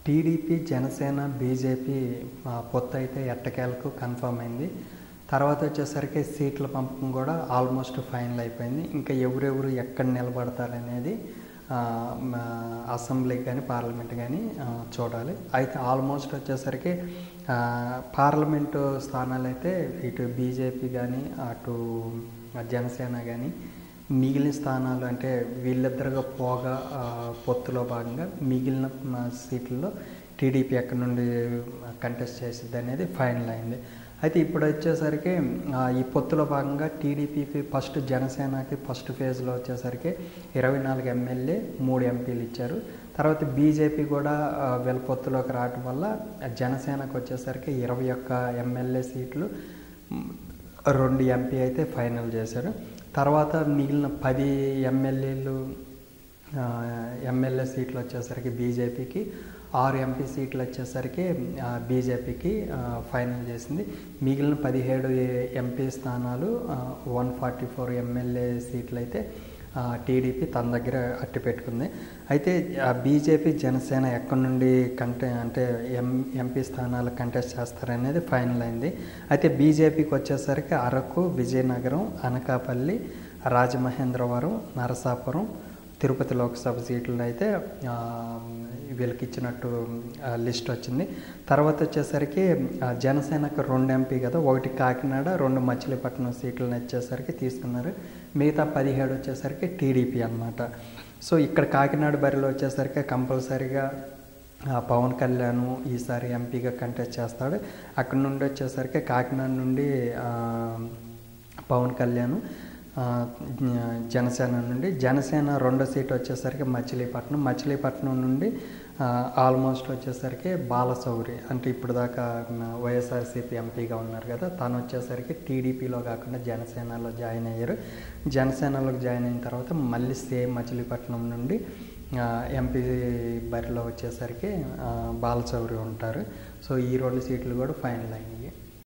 TDP, Janasena, BJP పొత్తు అయితే ఎట్టకేలకు కన్ఫర్మ్ అయింది. తర్వాత వచ్చేసరికి సీట్ల పంపకం కూడా ఆల్మోస్ట్ ఫైనల్ అయిపోయింది. ఇంకా ఎవరెవరు ఎక్కడ నిలబడతారనేది అసెంబ్లీ కానీ పార్లమెంట్ కానీ చూడాలి. అయితే ఆల్మోస్ట్ వచ్చేసరికి పార్లమెంటు స్థానాలు అయితే ఇటు బీజేపీ కానీ అటు జనసేన కానీ మిగిలిన స్థానాలు అంటే వీళ్ళిద్దరుగా పోగా పొత్తులో భాగంగా మిగిలిన సీట్లలో టీడీపీ ఎక్కడి నుండి కంటెస్ట్ చేసిద్ది అనేది ఫైనల్ అయింది. అయితే ఇప్పుడు వచ్చేసరికి ఈ పొత్తులో భాగంగా టీడీపీకి ఫస్ట్, జనసేనకి ఫస్ట్ ఫేజ్లో వచ్చేసరికి 24 ఎమ్మెల్యే 3 ఎంపీలు ఇచ్చారు. తర్వాత బీజేపీ కూడా వీళ్ళ పొత్తులోకి రావటం వల్ల జనసేనకు వచ్చేసరికి 21 ఎమ్మెల్యే సీట్లు 2 ఎంపీ అయితే ఫైనల్ చేశారు. తర్వాత మిగిలిన 10 ఎమ్మెల్యే సీట్లు వచ్చేసరికి బీజేపీకి, 6 ఎంపీ సీట్లు వచ్చేసరికి బీజేపీకి ఫైనల్ చేసింది. మిగిలిన 17 ఎంపీ స్థానాలు 144 ఎమ్మెల్యే సీట్లు అయితే టీడీపీ తన దగ్గర అట్టి పెట్టుకుంది. అయితే బీజేపీ, జనసేన ఎక్కడి నుండి ఎంపీ స్థానాలు కంటెస్ట్ చేస్తారనేది ఫైనల్ అయింది. అయితే బీజేపీకి వచ్చేసరికి అరకు, విజయనగరం, అనకాపల్లి, రాజమహేంద్రవరం, నరసాపురం, తిరుపతి లోక్సభ సీట్లు అయితే వీళ్ళకి ఇచ్చినట్టు లిస్ట్ వచ్చింది. తర్వాత వచ్చేసరికి జనసేనకు 2 ఎంపీ కదా, 1 కాకినాడ, 2 మచిలీపట్నం సీట్లను వచ్చేసరికి తీసుకున్నారు. మిగతా 17 వచ్చేసరికి టీడీపీ అన్నమాట. సో ఇక్కడ కాకినాడ బరిలో వచ్చేసరికి కంపల్సరీగా పవన్ కళ్యాణ్ ఈసారి ఎంపీగా కంటెస్ట్ చేస్తాడు. అక్కడ నుండి వచ్చేసరికి కాకినాడ నుండి పవన్ కళ్యాణ్, జనసేన నుండి రెండో సీట్ వచ్చేసరికి మచిలీపట్నం నుండి ఆల్మోస్ట్ వచ్చేసరికి బాలశౌరి అంటే ఇప్పుడు దాకా వైఎస్ఆర్సీపీ ఎంపీగా ఉన్నారు కదా, తను వచ్చేసరికి టీడీపీలో కాకుండా జనసేనలో జాయిన్ అయ్యారు. జనసేనలోకి జాయిన్ అయిన తర్వాత మళ్ళీ సేమ్ మచిలీపట్నం నుండి ఎంపీ బరిలో వచ్చేసరికి బాలశౌరి ఉంటారు. సో ఈ 2 సీట్లు కూడా ఫైనల్ అయినాయి.